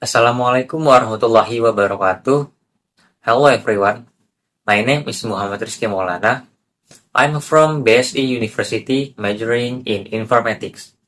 Assalamualaikum warahmatullahi wabarakatuh. Hello everyone. My name is Muhammad Rizky Maulana. I'm from BSI University majoring in informatics.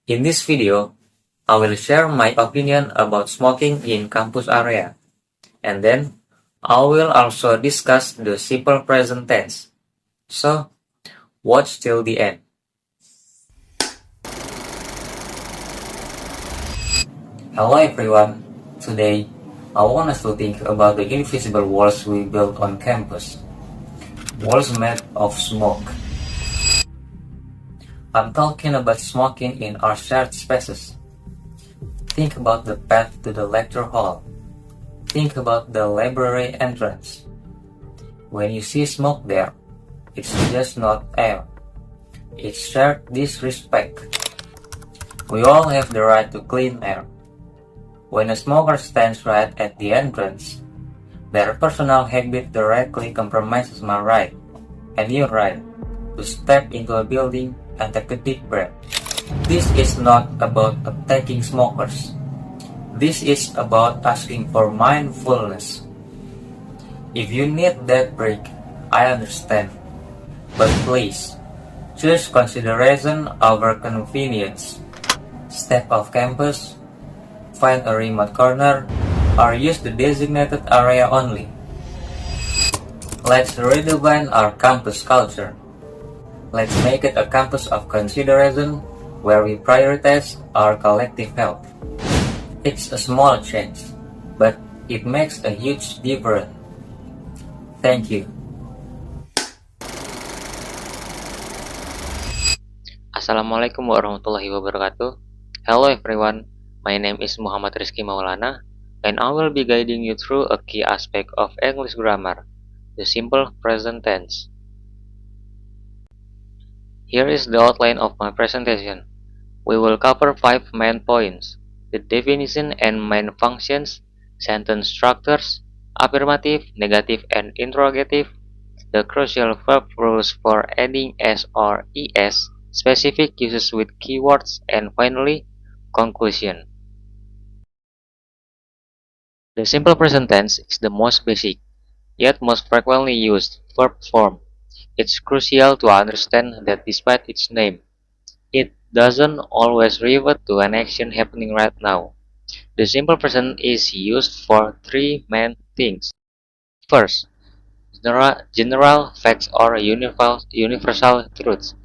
In this video, I will share my opinion about smoking in campus area. And then, I will also discuss the simple present tense. So, watch till the end. Hello everyone. Today, I want us to think about the invisible walls we built on campus. Walls made of smoke. I'm talking about smoking in our shared spaces. Think about the path to the lecture hall. Think about the library entrance. When you see smoke there, it's just not air. It's shared disrespect. We all have the right to clean air. When a smoker stands right at the entrance, their personal habit directly compromises my right, and your right, to step into a building and take a deep breath. This is not about attacking smokers. This is about asking for mindfulness. If you need that break, I understand. But please, choose consideration over convenience. Step off campus, find a remote corner, or use the designated area only. Let's redefine our campus culture. Let's make it a campus of consideration where we prioritize our collective health. It's a small change, but it makes a huge difference. Thank you. Assalamualaikum warahmatullahi wabarakatuh. Hello everyone, my name is Muhammad Rizky Maulana, and I will be guiding you through a key aspect of English grammar, the simple present tense. Here is the outline of my presentation. We will cover 5 main points: the definition and main functions, sentence structures, affirmative, negative, and interrogative, the crucial verb rules for adding s or es, specific uses with keywords, and finally, conclusion. The simple present tense is the most basic, yet most frequently used verb form. It's crucial to understand that despite its name, it doesn't always refer to an action happening right now. The simple present is used for 3 main things. First, general facts or universal truths,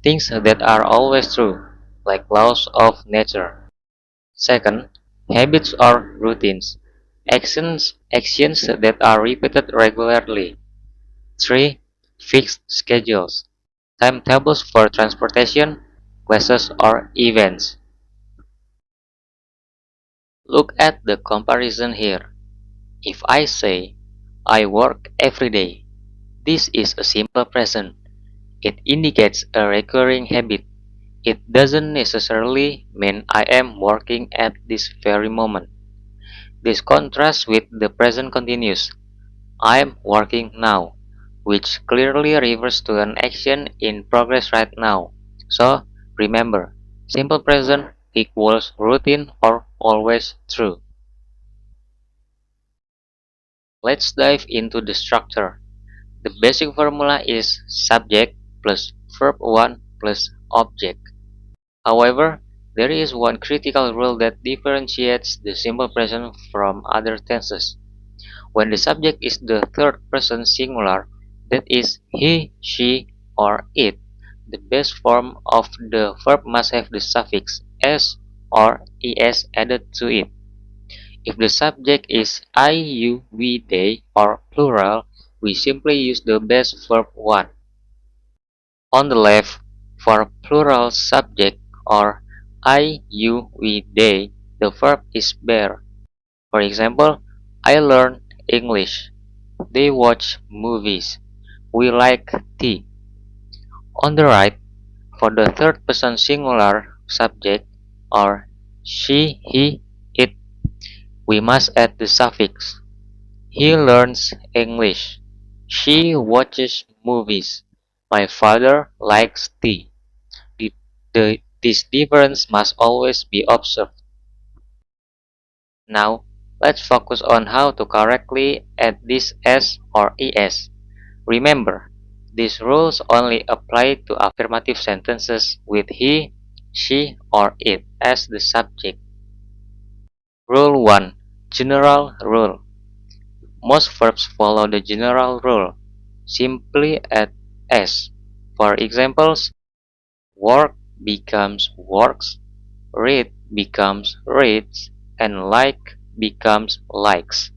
things that are always true, like laws of nature. Second, habits or routines, actions that are repeated regularly. 3. Fixed schedules, timetables for transportation, classes, or events. Look at the comparison here. If I say, I work every day, this is a simple present. It indicates a recurring habit. It doesn't necessarily mean I am working at this very moment. This contrasts with the present continuous, I am working now, which clearly refers to an action in progress right now. So, remember, simple present equals routine or always true. Let's dive into the structure. The basic formula is subject plus verb 1 plus object. However, there is one critical rule that differentiates the simple present from other tenses. When the subject is the third person singular, that is he, she, or it, the base form of the verb must have the suffix s or es added to it. If the subject is I, you, we, they, or plural, we simply use the base verb 1. On the left, for plural subject or I, you, we, they, the verb is bear. For example, I learn English. They watch movies. We like tea. On the right, for the third person singular subject or she, he, it, we must add the suffix. He learns English. She watches movies. My father likes tea. This difference must always be observed. Now, let's focus on how to correctly add this s or es. Remember, these rules only apply to affirmative sentences with he, she, or it as the subject. Rule 1. General rule. Most verbs follow the general rule. Simply add s. For examples, work becomes works, read becomes reads, and like becomes likes.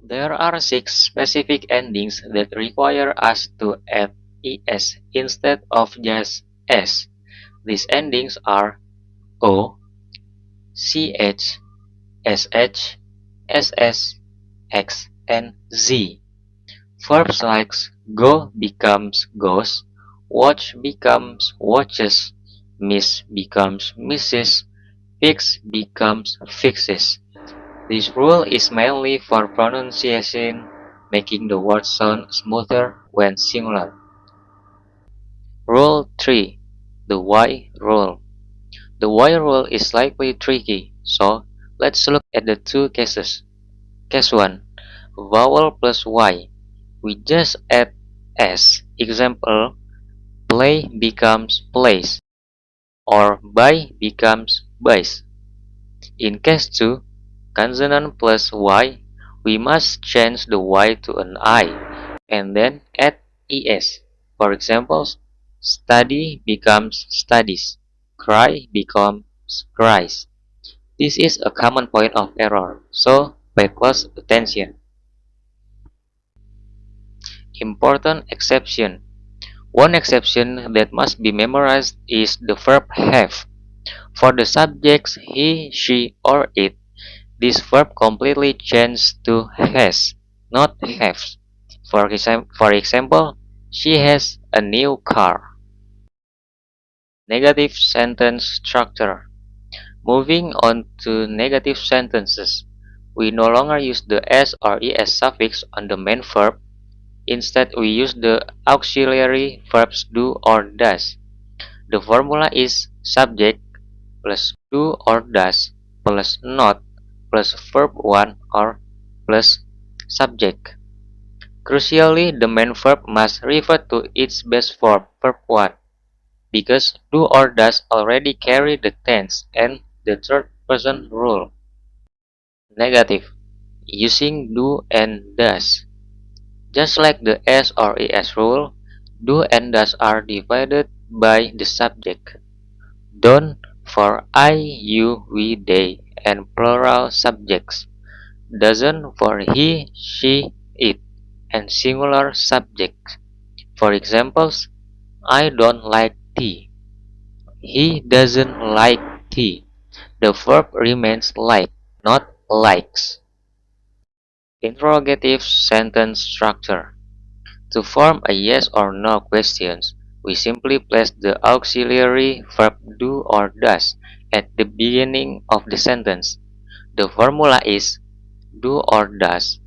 There are 6 specific endings that require us to add es instead of just s. These endings are o, ch, sh, ss, x, and z. Verbs like go becomes goes, watch becomes watches, miss becomes misses, fix becomes fixes. This rule is mainly for pronunciation, making the word sound smoother when singular. Rule 3. The why rule. The why rule is slightly tricky, so let's look at the two cases. Case 1. Vowel plus y. We just add s. Example, play becomes plays, or buy becomes buys. In case 2, consonant plus y, we must change the y to an I, and then add es. For examples, study becomes studies, cry becomes cries. This is a common point of error, so pay close attention. Important exception. One exception that must be memorized is the verb have. For the subjects he, she, or it, this verb completely changed to has, not haves. For example, she has a new car. Negative sentence structure. Moving on to negative sentences, we no longer use the s or es suffix on the main verb. Instead, we use the auxiliary verbs do or does. The formula is subject plus do or does plus not plus verb 1 or plus subject. Crucially, the main verb must refer to its base form, verb 1, because do or does already carry the tense and the third person rule. Negative. Using do and does. Just like the s or es rule, do and does are divided by the subject. Don't for I, you, we, they, and plural subjects. Doesn't for he, she, it, and singular subjects. For examples, I don't like tea. He doesn't like tea. The verb remains like, not likes. Interrogative sentence structure. To form a yes or no questions, we simply place the auxiliary verb do or does at the beginning of the sentence. The formula is do or does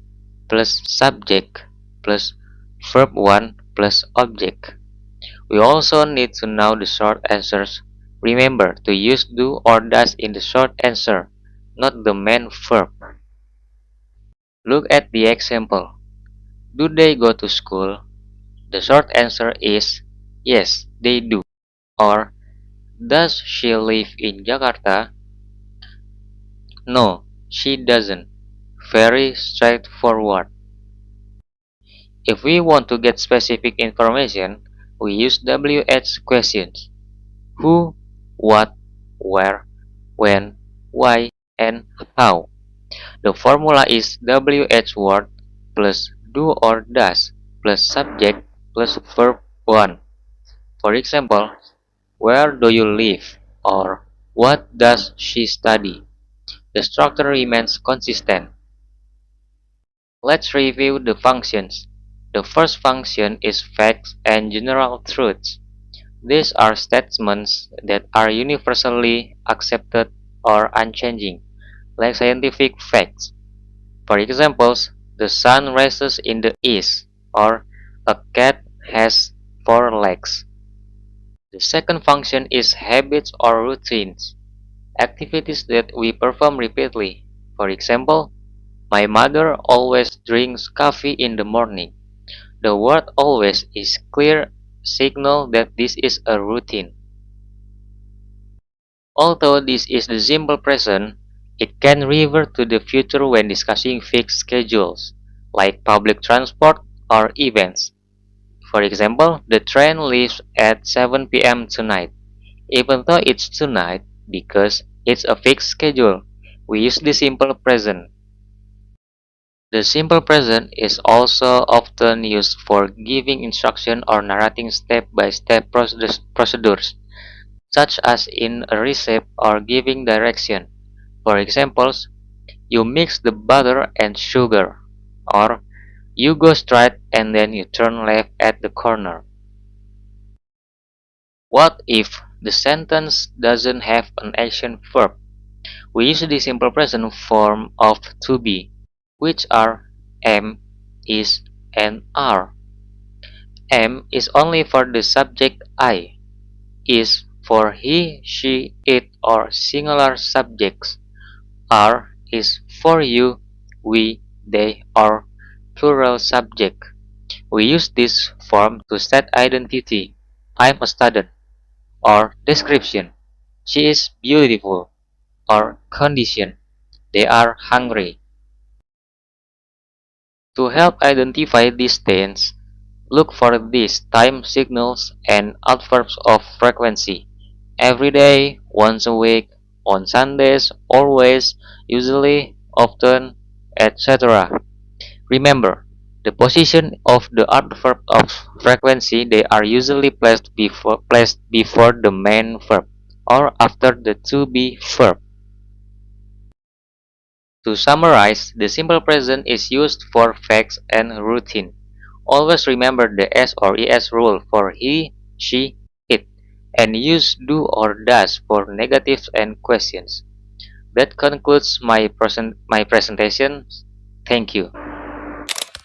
plus subject plus verb 1 plus object. We also need to know the short answers. Remember to use do or does in the short answer, not the main verb. Look at the example. Do they go to school? The short answer is yes, they do. Or does she live in Jakarta? No, she doesn't. Very straightforward. If we want to get specific information, we use WH questions. Who, what, where, when, why, and how. The formula is WH word plus do or does plus subject plus verb 1. For example, where do you live? Or what does she study? The structure remains consistent. Let's review the functions. The first function is facts and general truths. These are statements that are universally accepted or unchanging, like scientific facts. For examples, the sun rises in the east, or a cat has 4 legs. The second function is habits or routines. activities that we perform repeatedly. For example, my mother always drinks coffee in the morning. The word always is clear signal that this is a routine. Although this is the simple present, it can revert to the future when discussing fixed schedules, like public transport or events. For example, the train leaves at 7 p.m. tonight. Even though it's tonight, because it's a fixed schedule, we use the simple present. The simple present is also often used for giving instruction or narrating step-by-step procedures, such as in a recipe or giving direction. For examples, you mix the butter and sugar, or you go straight and then you turn left at the corner. What if the sentence doesn't have an action verb? We use the simple present form of to be, which are am, is, and are. Am is only for the subject I, is for he, she, it, or singular subjects. Are is for you, we, they, or plural subject. We use this form to set identity. I'm a student, or description. She is beautiful, or condition. They are hungry. To help identify these tense, look for these time signals and adverbs of frequency. Every day, once a week, on Sundays, always, usually, often, etc. Remember, the position of the adverb of frequency, they are usually placed before the main verb or after the to be verb. To summarize, the simple present is used for facts and routine. Always remember the S or ES rule for he, she, it, and use do or does for negatives and questions. That concludes my presentation. Thank you.